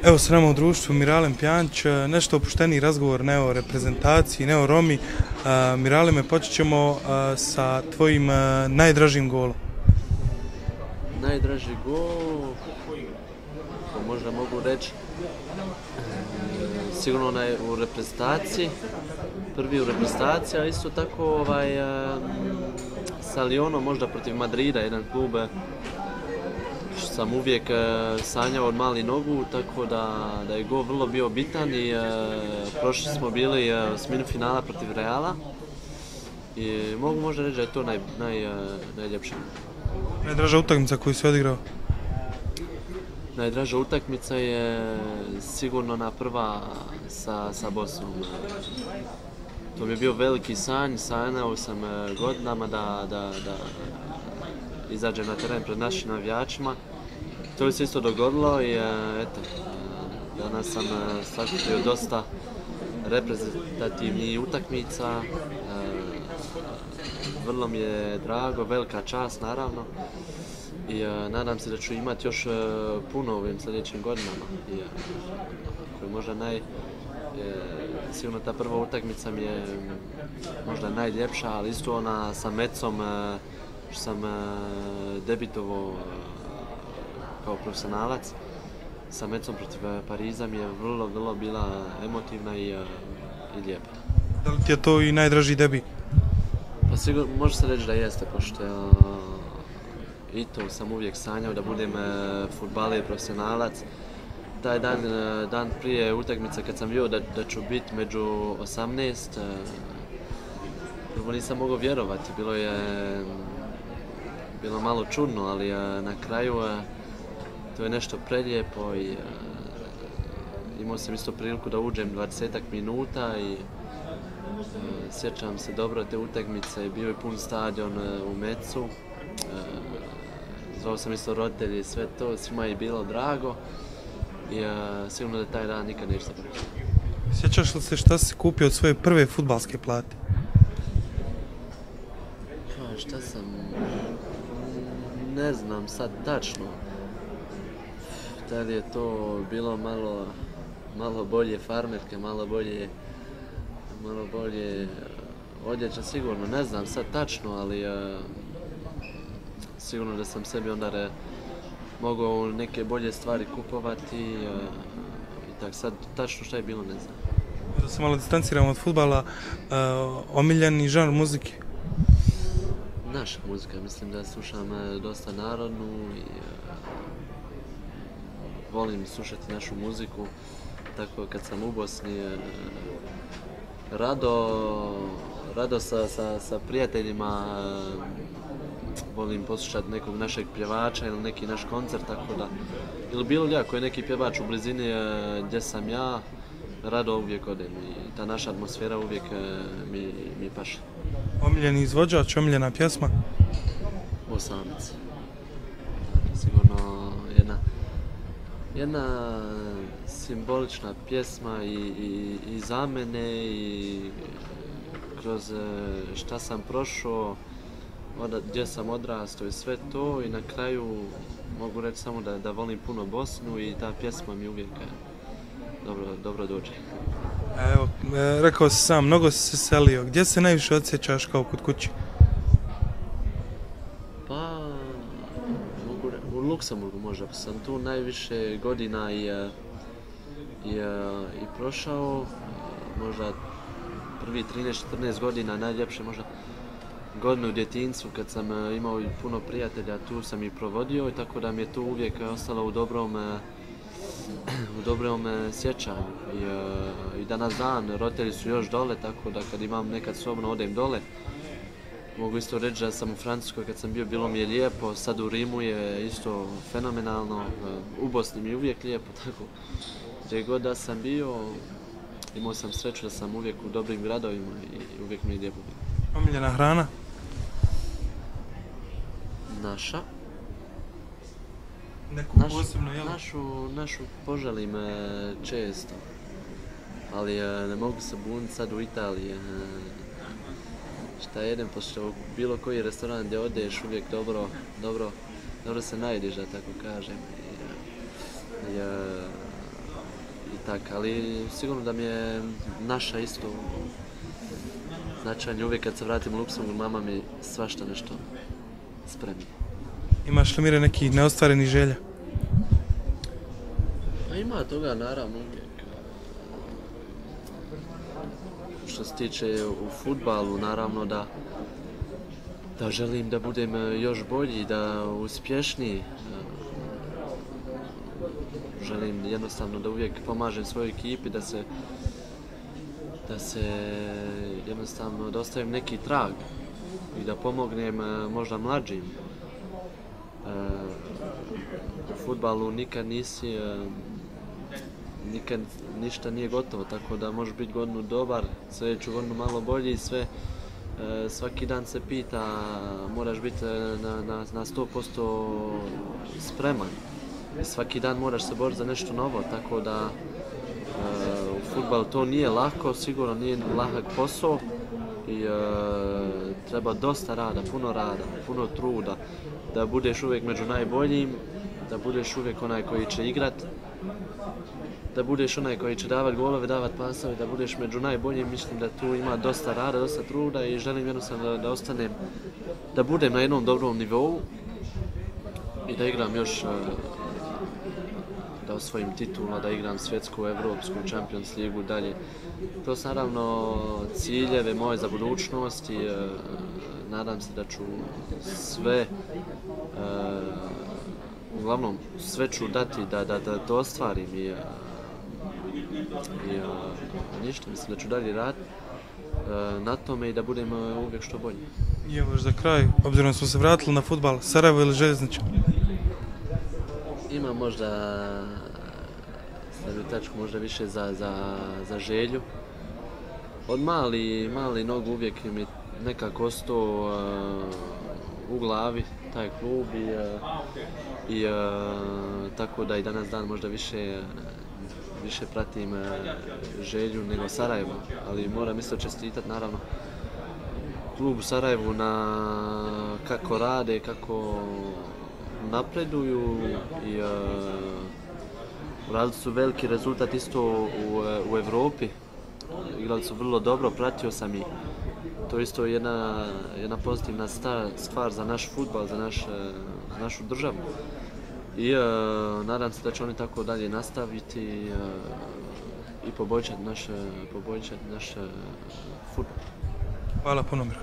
Evo s nama u društvu Miralem Pjanić, nešto opušteniji razgovor ne o reprezentaciji, ne o Romi. Miraleme, počet ćemo sa tvojim najdražim golom. Najdraži gol, to možda mogu reći, sigurno u reprezentaciji, prvi u reprezentaciji, a isto tako sa Lyonom, možda protiv Madrida, jedan klub što sam uvijek sanjao od mali nogu, tako da je gol vrlo bio bitan i prošli smo bili u osmini finala protiv Reala i mogu možda reći da je to najljepše. Najdraža utakmica koju si odigrao? Najdraža utakmica je sigurno na prva sa Bosnom. To mi je bio veliki sanj, sanjao sam godinama da izađem na teren pred našim navijačima. To se isto dogodilo i eto, danas sam sakupio dosta reprezentativnih utakmica. Vrlo mi je drago, velika čast naravno i nadam se da ću imati još puno u ovim sljedećim godinama. Možda sigurno ta prva utakmica mi je možda najljepša, ali isto ona sa Metsom što sam debitovao kao profesionalac sa Metsom protiv Pariza mi je vrlo bila emotivna i lijepa. Da li ti je to i najdraži debi? Pa sigurno može se reći da jeste, pošto i to sam uvijek sanjao da budem fudbaler, profesionalac. Taj dan prije utakmice kad sam vidio da ću biti među 18, prvo nisam mogao vjerovati, bilo malo čudno, ali na kraju to je nešto prelijepo i imao sam isto priliku da uđem 20-ak minuta i sjećam se dobro te utakmice, bio je pun stadion u Metsu, zvao sam isto roditelji i sve to, svima je bilo drago i sigurno da taj dan nikad neće zaboraviti. Sjećaš li se šta si kupio od svoje prve fudbalske plate? Pa šta sam, ne znam sad tačno. Tad je to bilo malo bolje farmerke, malo bolje odjeća, sigurno, ne znam sad tačno, ali sigurno da sam sebi onda mogao neke bolje stvari kupovati i tak sad tačno šta je bilo, ne znam. Da se malo distanciramo od fudbala, omiljeni žanr muzike? Naša muzika, mislim da slušam dosta narodnu i volim slušati našu muziku, tako kad sam u Bosni rado sa prijateljima volim poslušati nekog našeg pjevača ili neki naš koncert, tako da ili bilo gdje ako je neki pjevač u blizini gdje sam ja, rado uvijek odem i ta naša atmosfera uvijek mi paše. Omiljeni izvođač, omiljena pjesma? Bosanac. Sigurno jedna simbolična pjesma i za mene i kroz šta sam prošao, gdje sam odrastao i sve to i na kraju mogu reći samo da volim puno Bosnu i ta pjesma mi uvijek dobro dođe. Evo, rekao si sam, mnogo si se selio. Gdje se najviše osjećaš kao kod kući? Pa, u Luksemburgu možda, pa sam tu najviše godina i prošao, možda prvi 13-14 godina, najljepše možda godinu u djetinjstvu kad sam imao puno prijatelja, tu sam i provodio i tako da mi je tu uvijek ostalo u dobrom sjećanju. I danas dan, roditelji su još dole, tako da kad imam nekad slobodno odem dole. Mogu isto reći da sam u Francuskoj kad sam bio, bilo mi je lijepo, sad u Rimu je isto fenomenalno, u Bosni mi je uvijek lijepo, tako gdje god da sam bio, imao sam sreću da sam uvijek u dobrim gradovima i uvijek mi je lijepo bilo. Omiljena hrana? Naša. Neku posebno, jel? Našu poželim često, ali ne mogu se buniti sad u Italiji. Šta jedem, pošto u bilo koji restoran gdje odeš uvijek dobro se najdeš, da tako kažem. tak, ali sigurno da mi je naša isto značajnije. Uvijek kad se vratim u Luksemburg, mama mi svašta nešto spremi. Imaš li Mire neki neostvareni želja? Pa ima toga naravno uvijek. Što se tiče u fudbalu, naravno da želim da budem još bolji, da uspješniji. Želim jednostavno da uvijek pomažem svojoj ekipi, da se jednostavno da ostavim neki trag i da pomognem možda mlađim. U fudbalu nikad ništa nije gotovo, tako da možeš biti godinu dobar, sljedeću godinu malo bolji i sve. Svaki dan se pita, moraš biti na 100% spreman. I svaki dan moraš se boriti za nešto novo, tako da u fudbalu to nije lako, sigurno nije lahak posao i treba dosta rada, puno truda, da budeš uvijek među najboljim, da budeš uvijek onaj koji će igrat, da budeš onaj koji će davat golove, davat pasove, da budeš među najboljim. Mislim da tu ima dosta rada, dosta truda i želim jednostavno da ostanem, da budem na jednom dobrom nivou i da igram još, da osvojim titula, da igram svjetsku, evropsku, Champions ligu dalje. To su naravno ciljeve moje za budućnost i nadam se da ću sve, uglavnom sve ću dati da to ostvarim i ništa, mislim da ću dalje raditi na tome i da budem uvijek što bolji. I evo još za kraj, obzirom da smo se vratili na fudbal, Sarajevo ili Željezniča? Ima možda stavio tačku možda više za Želju. Od mali nogu uvijek mi nekako ostao u glavi taj klub i tako da i danas dan možda više pratim Želju nego Sarajevo, ali moram isto čestitati naravno klub u Sarajevu na kako rade, kako napreduju i uradili su veliki rezultat isto u Evropi. Igrali su vrlo dobro, pratio sam ih. To je isto jedna pozitivna stvar za naš fudbal, za našu državu. I nadam se da će oni tako dalje nastaviti i poboljšati naš fudbal. Hvala puno, Mirko.